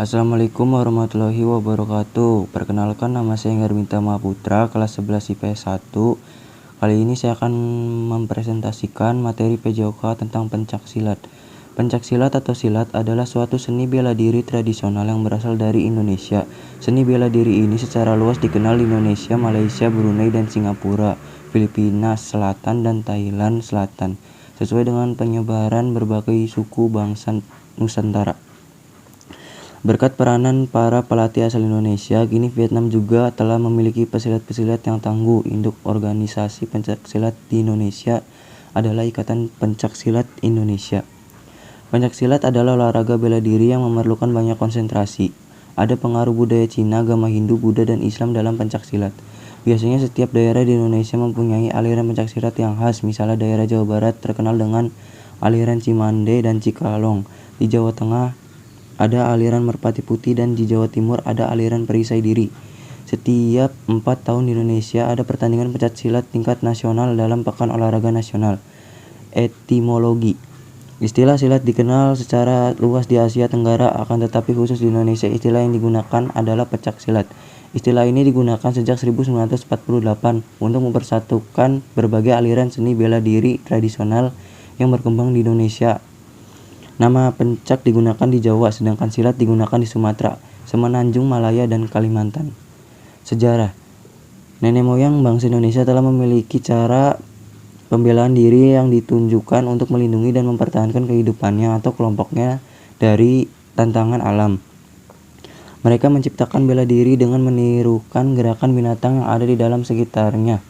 Assalamualaikum warahmatullahi wabarakatuh. Perkenalkan, nama saya Garminta Mahaputra, kelas 11 IPS 1. Kali ini saya akan mempresentasikan materi PJOK tentang pencaksilat. Pencaksilat atau silat adalah suatu seni bela diri tradisional yang berasal dari Indonesia. Seni bela diri ini secara luas dikenal di Indonesia, Malaysia, Brunei, dan Singapura, Filipina Selatan, dan Thailand Selatan, sesuai dengan penyebaran berbagai suku bangsa Nusantara. Berkat peranan para pelatih asal Indonesia, kini Vietnam juga telah memiliki pesilat-pesilat yang tangguh. Induk organisasi pencaksilat di Indonesia adalah Ikatan Pencaksilat Indonesia. Pencaksilat adalah olahraga bela diri yang memerlukan banyak konsentrasi. Ada pengaruh budaya Cina, agama Hindu, Buddha, dan Islam dalam pencaksilat. Biasanya setiap daerah di Indonesia mempunyai aliran pencaksilat yang khas. Misalnya daerah Jawa Barat terkenal dengan aliran Cimande dan Cikalong. Di Jawa Tengah ada aliran Merpati Putih, dan di Jawa Timur ada aliran Perisai Diri. Setiap 4 tahun di Indonesia ada pertandingan pencaksilat tingkat nasional dalam Pekan Olahraga Nasional. Etimologi. Istilah silat dikenal secara luas di Asia Tenggara, akan tetapi khusus di Indonesia istilah yang digunakan adalah pencaksilat. Istilah ini digunakan sejak 1948 untuk mempersatukan berbagai aliran seni bela diri tradisional yang berkembang di Indonesia. Nama pencak digunakan di Jawa, sedangkan silat digunakan di Sumatera, Semenanjung Malaya, dan Kalimantan. Sejarah. Nenek moyang bangsa Indonesia telah memiliki cara pembelaan diri yang ditunjukkan untuk melindungi dan mempertahankan kehidupannya atau kelompoknya dari tantangan alam. Mereka menciptakan bela diri dengan menirukan gerakan binatang yang ada di dalam sekitarnya,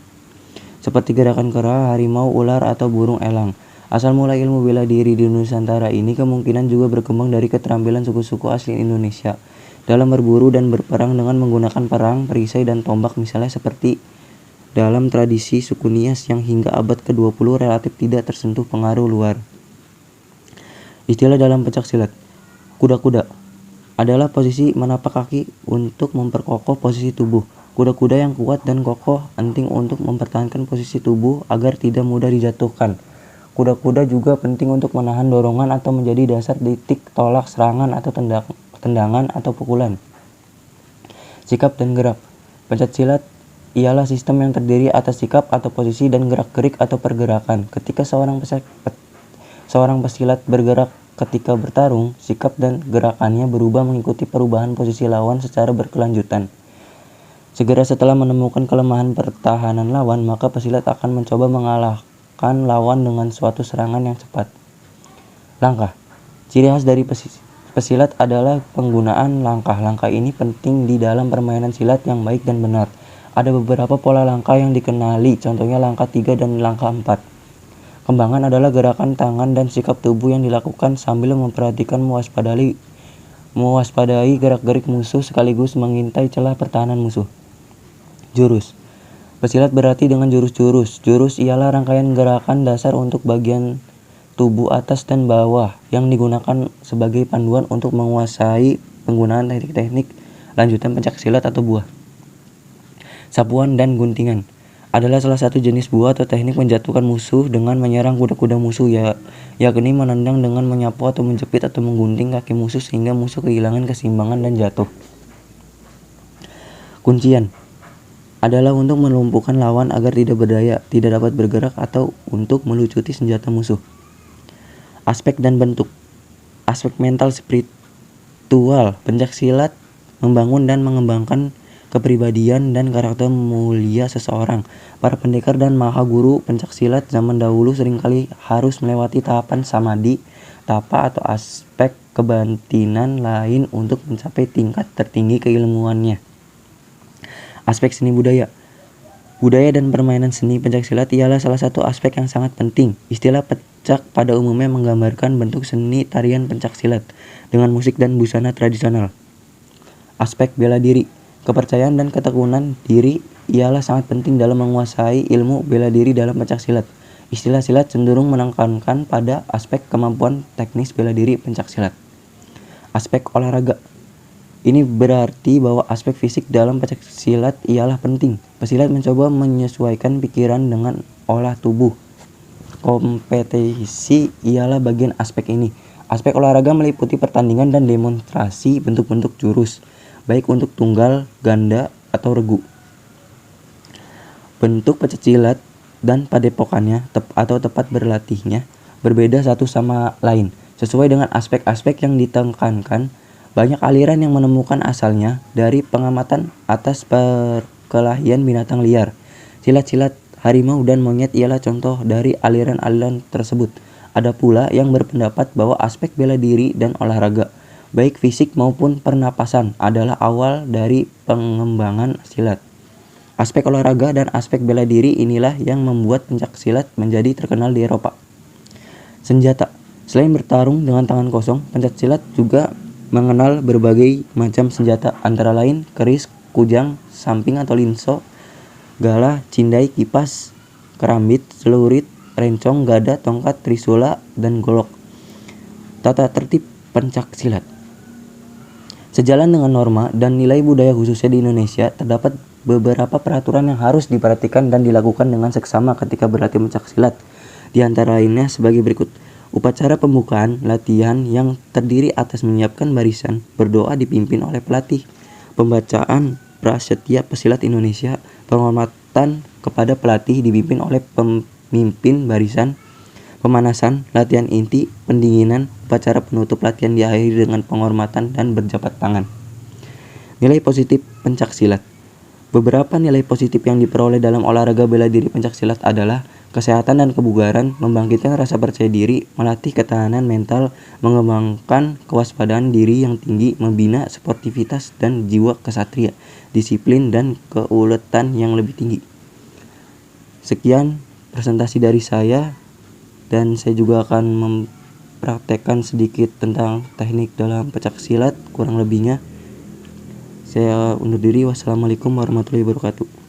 seperti gerakan kera, harimau, ular, atau burung elang. Asal mula ilmu bela diri di Nusantara ini kemungkinan juga berkembang dari keterampilan suku-suku asli Indonesia dalam berburu dan berperang dengan menggunakan perang, perisai, dan tombak, misalnya seperti dalam tradisi suku Nias yang hingga abad ke-20 relatif tidak tersentuh pengaruh luar. Istilah dalam pencaksilat. Kuda-kuda adalah posisi menapak kaki untuk memperkokoh posisi tubuh. Kuda-kuda yang kuat dan kokoh penting untuk mempertahankan posisi tubuh agar tidak mudah dijatuhkan. Kuda-kuda juga penting untuk menahan dorongan atau menjadi dasar titik tolak serangan atau tendangan atau pukulan. Sikap dan gerak. Pencaksilat ialah sistem yang terdiri atas sikap atau posisi dan gerak-gerik atau pergerakan. Ketika seorang pesilat bergerak ketika bertarung, sikap dan gerakannya berubah mengikuti perubahan posisi lawan secara berkelanjutan. Segera setelah menemukan kelemahan pertahanan lawan, maka pesilat akan mencoba mengalahkan lawan dengan suatu serangan yang cepat. Langkah. Ciri khas dari pesilat adalah penggunaan langkah. Langkah ini penting di dalam permainan silat yang baik dan benar. Ada beberapa pola langkah yang dikenali, contohnya langkah 3 dan langkah 4. Kembangan adalah gerakan tangan dan sikap tubuh yang dilakukan sambil memperhatikan mewaspadai gerak-gerik musuh sekaligus mengintai celah pertahanan musuh. Jurus. Pesilat berarti dengan jurus-jurus. Jurus ialah rangkaian gerakan dasar untuk bagian tubuh atas dan bawah yang digunakan sebagai panduan untuk menguasai penggunaan teknik-teknik lanjutan pencaksilat atau buah. Sapuan dan guntingan adalah salah satu jenis buah atau teknik menjatuhkan musuh dengan menyerang kuda-kuda musuh, yakni menendang dengan menyapu atau menjepit atau menggunting kaki musuh sehingga musuh kehilangan keseimbangan dan jatuh. Kuncian adalah untuk melumpuhkan lawan agar tidak berdaya, tidak dapat bergerak, atau untuk melucuti senjata musuh. Aspek dan bentuk. Aspek mental spiritual pencaksilat membangun dan mengembangkan kepribadian dan karakter mulia seseorang. Para pendekar dan maha guru pencaksilat zaman dahulu seringkali harus melewati tahapan samadhi, tapa, atau aspek kebatinan lain untuk mencapai tingkat tertinggi keilmuannya. Aspek seni budaya. Budaya dan permainan seni pencaksilat ialah salah satu aspek yang sangat penting. Istilah pencak pada umumnya menggambarkan bentuk seni tarian pencaksilat dengan musik dan busana tradisional. Aspek bela diri. Kepercayaan dan ketekunan diri ialah sangat penting dalam menguasai ilmu bela diri dalam pencaksilat. Istilah silat cenderung menekankan pada aspek kemampuan teknis bela diri pencaksilat. Aspek olahraga. Ini berarti bahwa aspek fisik dalam pencaksilat ialah penting. Pesilat mencoba menyesuaikan pikiran dengan olah tubuh. Kompetisi ialah bagian aspek ini. Aspek olahraga meliputi pertandingan dan demonstrasi bentuk-bentuk jurus, baik untuk tunggal, ganda, atau regu. Bentuk pencaksilat dan padepokannya atau tempat berlatihnya berbeda satu sama lain. Sesuai dengan aspek-aspek yang ditekankan, banyak aliran yang menemukan asalnya dari pengamatan atas perkelahian binatang liar. Silat-silat harimau dan monyet ialah contoh dari aliran-aliran tersebut. Ada pula yang berpendapat bahwa aspek bela diri dan olahraga, baik fisik maupun pernapasan, adalah awal dari pengembangan silat. Aspek olahraga dan aspek bela diri inilah yang membuat pencaksilat menjadi terkenal di Eropa. Senjata. Selain bertarung dengan tangan kosong, pencaksilat juga mengenal berbagai macam senjata, antara lain keris, kujang, samping atau linso, galah, cindai, kipas, kerambit, celurit, rencong, gada, tongkat, trisula, dan golok. Tata tertib pencaksilat. Sejalan dengan norma dan nilai budaya khususnya di Indonesia, terdapat beberapa peraturan yang harus diperhatikan dan dilakukan dengan seksama ketika berlatih pencaksilat. Di antara lainnya sebagai berikut. Upacara pembukaan latihan yang terdiri atas menyiapkan barisan, berdoa dipimpin oleh pelatih, pembacaan prasetya pesilat Indonesia, penghormatan kepada pelatih dipimpin oleh pemimpin barisan, pemanasan, latihan inti, pendinginan, upacara penutup latihan diakhiri dengan penghormatan dan berjabat tangan. Nilai positif pencaksilat. Beberapa nilai positif yang diperoleh dalam olahraga bela diri pencaksilat adalah kesehatan dan kebugaran, membangkitkan rasa percaya diri, melatih ketahanan mental, mengembangkan kewaspadaan diri yang tinggi, membina sportivitas dan jiwa kesatria, disiplin dan keuletan yang lebih tinggi. Sekian presentasi dari saya, dan saya juga akan mempraktekkan sedikit tentang teknik dalam pencaksilat, kurang lebihnya. Saya undur diri. Wassalamualaikum warahmatullahi wabarakatuh.